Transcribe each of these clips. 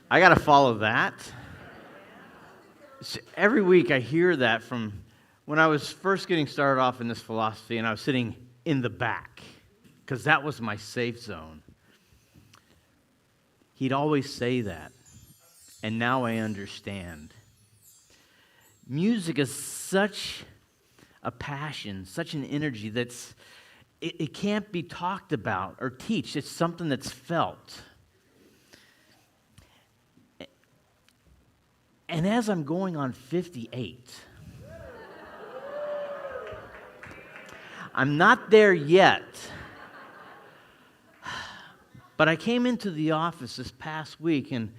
I got to follow that. Every week I hear that from when I was first getting started off in this philosophy, and I was sitting in the back because that was my safe zone. He'd always say that, and now I understand. Music is such a passion, such an energy it can't be talked about or teached. It's something that's felt. And as I'm going on 58, I'm not there yet, but I came into the office this past week and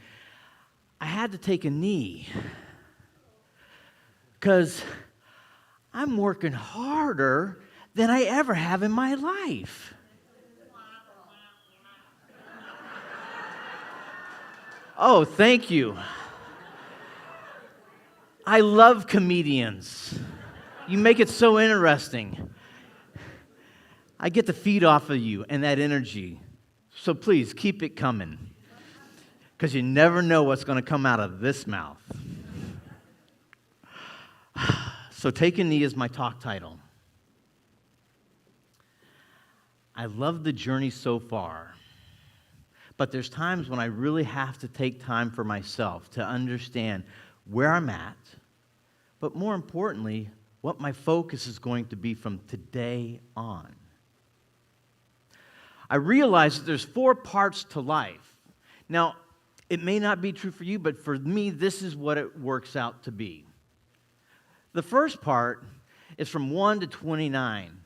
I had to take a knee because I'm working harder than I ever have in my life. Oh, thank you. I love comedians. You make it so interesting. I get to feed off of you and that energy. So please, keep it coming. Because you never know what's going to come out of this mouth. So Take a Knee is my talk title. I love the journey so far. But there's times when I really have to take time for myself to understand where I'm at, but more importantly, what my focus is going to be from today on. I realize that there's 4 parts to life. Now, it may not be true for you, but for me, this is what it works out to be. The first part is from 1 to 29.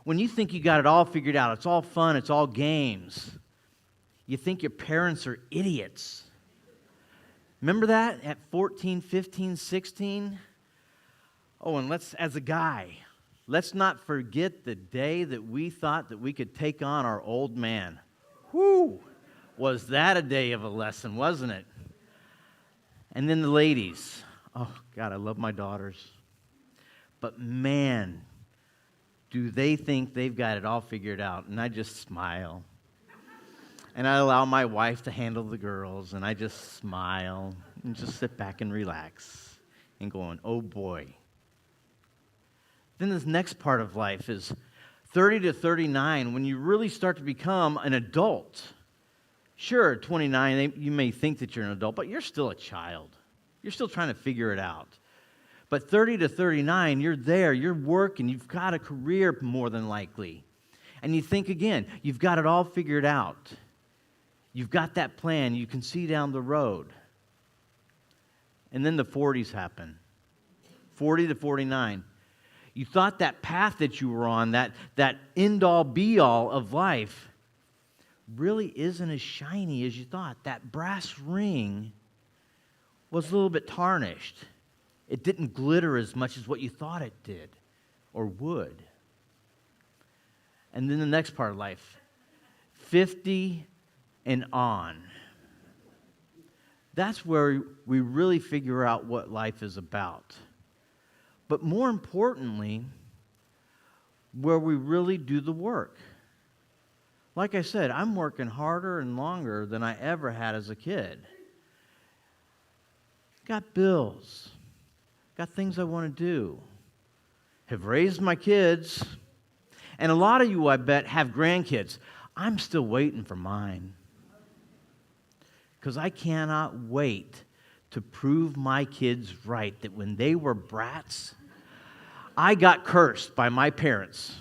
When you think you got it all figured out, it's all fun, it's all games. You think your parents are idiots. Remember that at 14, 15, 16? Oh, and as a guy, let's not forget the day that we thought that we could take on our old man. Whew! Was that a day of a lesson, wasn't it? And then the ladies. Oh, God, I love my daughters. But man, do they think they've got it all figured out. And I just smile. And I allow my wife to handle the girls, and I just smile and just sit back and relax and going, oh boy. Then this next part of life is 30 to 39, when you really start to become an adult. Sure, at 29, you may think that you're an adult, but you're still a child. You're still trying to figure it out. But 30 to 39, you're there, you're working, you've got a career more than likely. And you think again, you've got it all figured out. You've got that plan. You can see down the road. And then the 40s happen. 40 to 49. You thought that path that you were on, that end-all, be-all of life, really isn't as shiny as you thought. That brass ring was a little bit tarnished. It didn't glitter as much as what you thought it did or would. And then the next part of life, 50 and on. That's where we really figure out what life is about. But more importantly, where we really do the work. Like I said, I'm working harder and longer than I ever had as a kid. Got bills. Got things I want to do. Have raised my kids. And a lot of you, I bet, have grandkids. I'm still waiting for mine. Because I cannot wait to prove my kids right that when they were brats, I got cursed by my parents.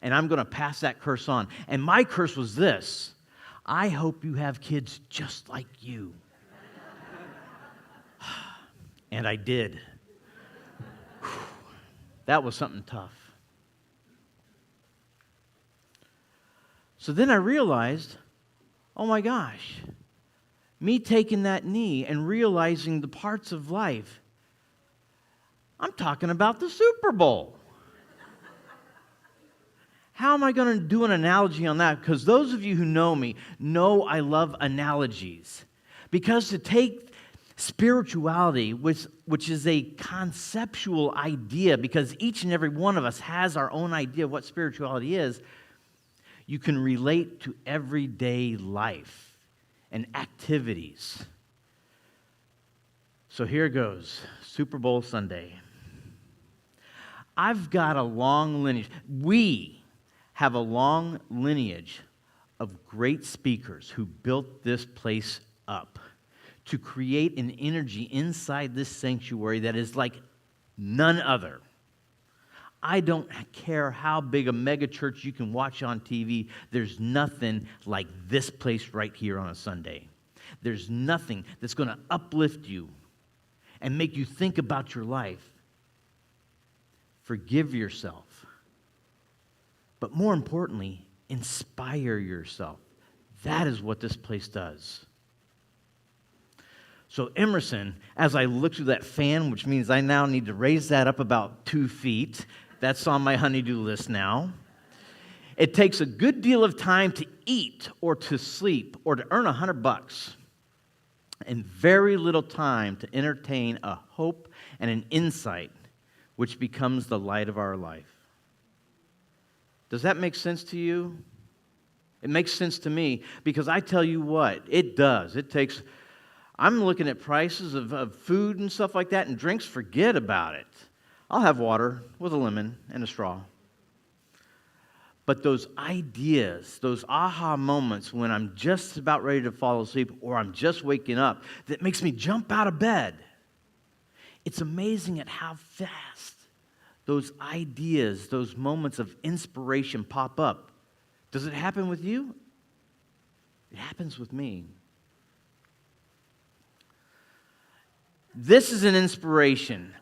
And I'm going to pass that curse on. And my curse was this: I hope you have kids just like you. And I did. That was something tough. So then I realized, oh my gosh, me taking that knee and realizing the parts of life, I'm talking about the Super Bowl. How am I going to do an analogy on that? Because those of you who know me know I love analogies. Because to take spirituality, which is a conceptual idea, because each and every one of us has our own idea of what spirituality is, you can relate to everyday life and activities. So here goes, Super Bowl Sunday. I've got a long lineage. We have a long lineage of great speakers who built this place up to create an energy inside this sanctuary that is like none other. I don't care how big a mega church you can watch on TV, there's nothing like this place right here on a Sunday. There's nothing that's going to uplift you and make you think about your life. Forgive yourself. But more importantly, inspire yourself. That is what this place does. So Emerson, as I look through that fan, which means I now need to raise that up about 2 feet. That's on my honey-do list now. It takes a good deal of time to eat or to sleep or to earn $100 and very little time to entertain a hope and an insight which becomes the light of our life. Does that make sense to you? It makes sense to me because I tell you what, it does. It takes, I'm looking at prices of food and stuff like that and drinks, forget about it. I'll have water with a lemon and a straw. But those ideas, those aha moments when I'm just about ready to fall asleep or I'm just waking up, that makes me jump out of bed. It's amazing at how fast those ideas, those moments of inspiration pop up. Does it happen with you? It happens with me. This is an inspiration.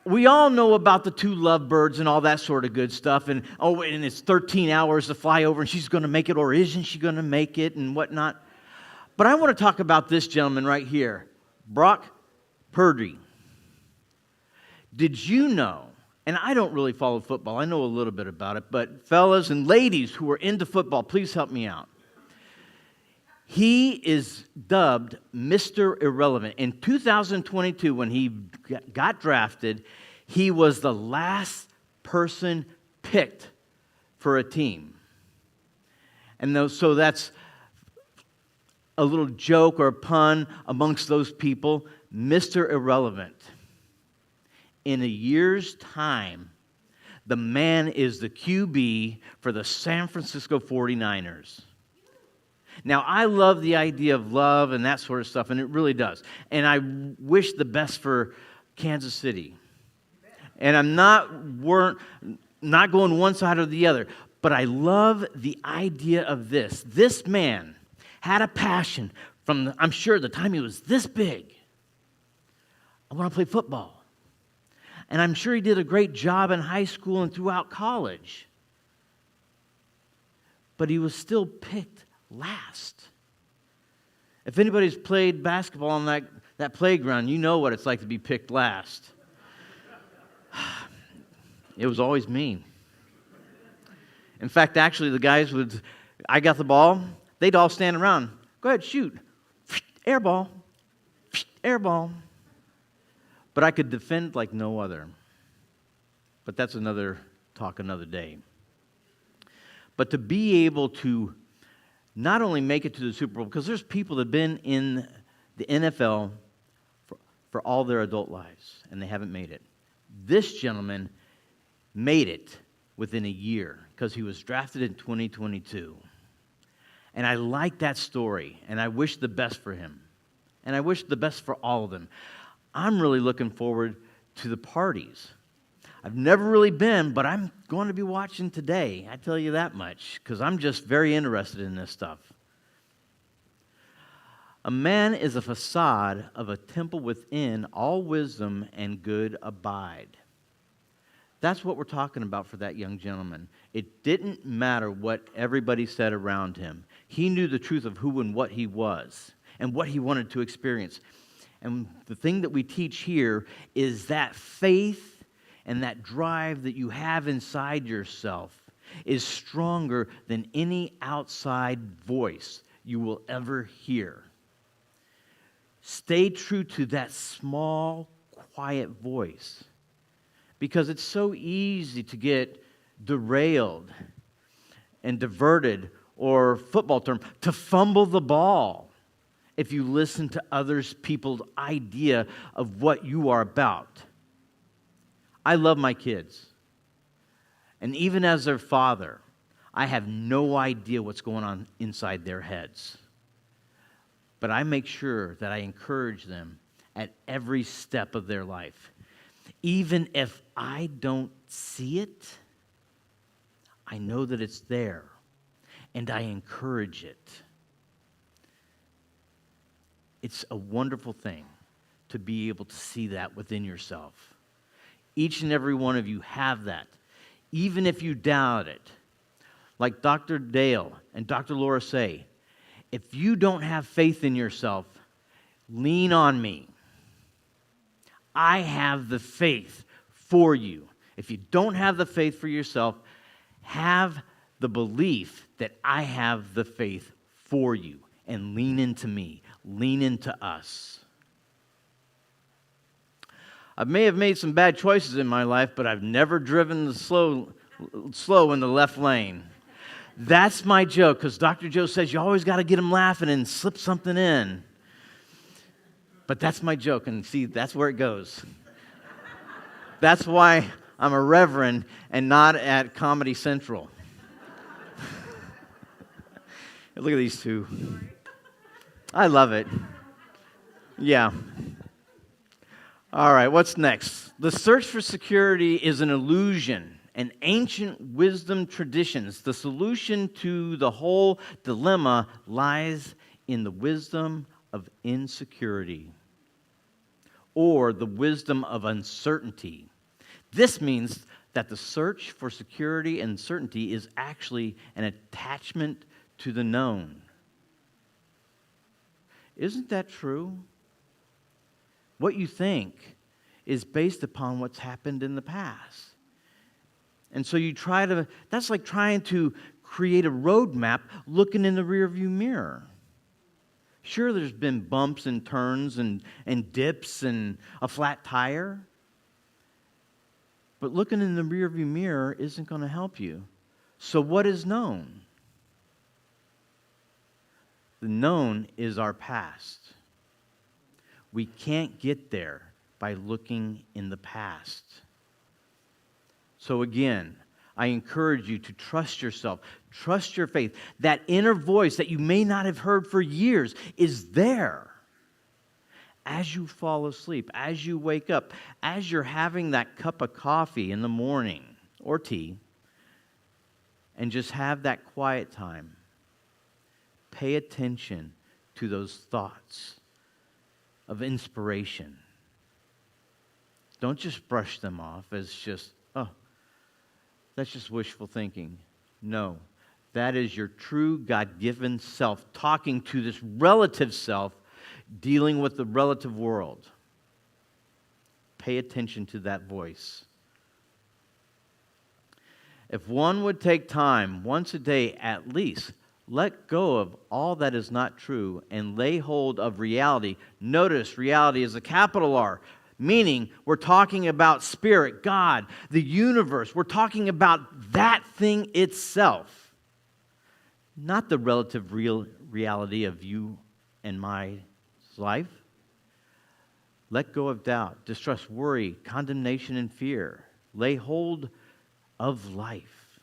We all know about the 2 lovebirds and all that sort of good stuff. And it's 13 hours to fly over and she's going to make it, or isn't she going to make it, and whatnot. But I want to talk about this gentleman right here, Brock Purdy. Did you know, and I don't really follow football, I know a little bit about it, but fellas and ladies who are into football, please help me out. He is dubbed Mr. Irrelevant. In 2022, when he got drafted, he was the last person picked for a team. And so that's a little joke or a pun amongst those people, Mr. Irrelevant. In a year's time, the man is the QB for the San Francisco 49ers. Now, I love the idea of love and that sort of stuff, and it really does. And I wish the best for Kansas City. And I'm not going one side or the other, but I love the idea of this. This man had a passion from, I'm sure, the time he was this big. I want to play football. And I'm sure he did a great job in high school and throughout college. But he was still picked last. If anybody's played basketball on that playground, you know what it's like to be picked last. It was always me. In fact, actually, the guys I got the ball, they'd all stand around. Go ahead, shoot. Air ball. Air ball. But I could defend like no other. But that's another talk another day. But to be able to not only make it to the Super Bowl, because there's people that have been in the NFL for all their adult lives, and they haven't made it. This gentleman made it within a year, because he was drafted in 2022. And I like that story, and I wish the best for him. And I wish the best for all of them. I'm really looking forward to the parties. I've never really been, but I'm going to be watching today. I tell you that much, because I'm just very interested in this stuff. A man is a facade of a temple within all wisdom and good abide. That's what we're talking about for that young gentleman. It didn't matter what everybody said around him. He knew the truth of who and what he was and what he wanted to experience. And the thing that we teach here is that faith and that drive that you have inside yourself is stronger than any outside voice you will ever hear. Stay true to that small, quiet voice, because it's so easy to get derailed and diverted, or football term, to fumble the ball if you listen to others people's idea of what you are about. I love my kids. And even as their father, I have no idea what's going on inside their heads. But I make sure that I encourage them at every step of their life. Even if I don't see it, I know that it's there, and I encourage it. It's a wonderful thing to be able to see that within yourself. Each and every one of you have that. Even if you doubt it, like Dr. Dale and Dr. Laura say, if you don't have faith in yourself, lean on me. I have the faith for you. If you don't have the faith for yourself, have the belief that I have the faith for you, and lean into me, lean into us. I may have made some bad choices in my life, but I've never driven the slow in the left lane. That's my joke, because Dr. Joe says you always got to get them laughing and slip something in. But that's my joke, and see, that's where it goes. That's why I'm a reverend and not at Comedy Central. Look at these two. I love it. Yeah. All right, what's next? The search for security is an illusion, an ancient wisdom traditions. The solution to the whole dilemma lies in the wisdom of insecurity, or the wisdom of uncertainty. This means that the search for security and certainty is actually an attachment to the known. Isn't that true? What you think is based upon what's happened in the past. And so that's like trying to create a roadmap looking in the rearview mirror. Sure, there's been bumps and turns and dips and a flat tire. But looking in the rearview mirror isn't going to help you. So what is known? The known is our past. We can't get there by looking in the past. So again, I encourage you to trust yourself, trust your faith. That inner voice that you may not have heard for years is there. As you fall asleep, as you wake up, as you're having that cup of coffee in the morning or tea, and just have that quiet time, pay attention to those thoughts of inspiration. Don't just brush them off as just, oh, that's just wishful thinking. No, that is your true God-given self talking to this relative self, dealing with the relative world. Pay attention to that voice. If one would take time once a day at least, let go of all that is not true and lay hold of reality. Notice reality is a capital R, meaning we're talking about spirit, God, the universe. We're talking about that thing itself, not the relative reality of you and my life. Let go of doubt, distrust, worry, condemnation, and fear. Lay hold of life,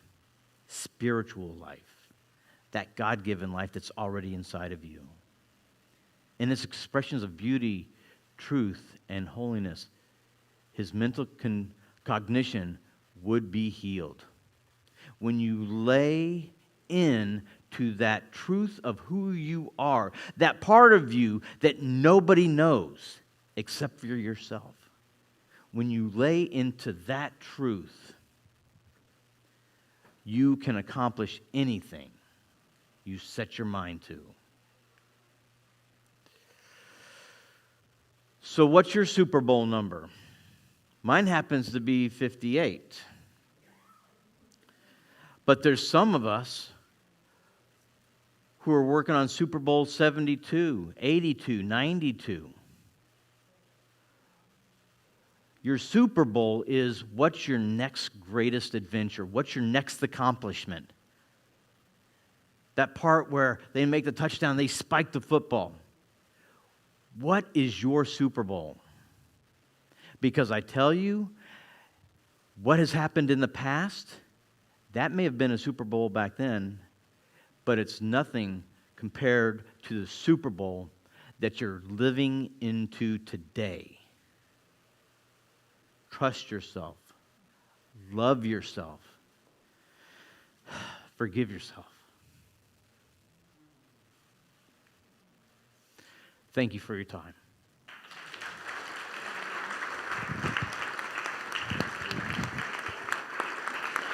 spiritual life. That God-given life that's already inside of you. In its expressions of beauty, truth, and holiness, his mental cognition would be healed. When you lay in to that truth of who you are, that part of you that nobody knows except for yourself, when you lay into that truth, you can accomplish anything you set your mind to. So what's your Super Bowl number? Mine happens to be 58. But there's some of us who are working on Super Bowl 72, 82, 92. Your Super Bowl is what's your next greatest adventure? What's your next accomplishment? That part where they make the touchdown, they spike the football. What is your Super Bowl? Because I tell you, what has happened in the past, that may have been a Super Bowl back then, but it's nothing compared to the Super Bowl that you're living into today. Trust yourself. Love yourself. Forgive yourself. Thank you for your time.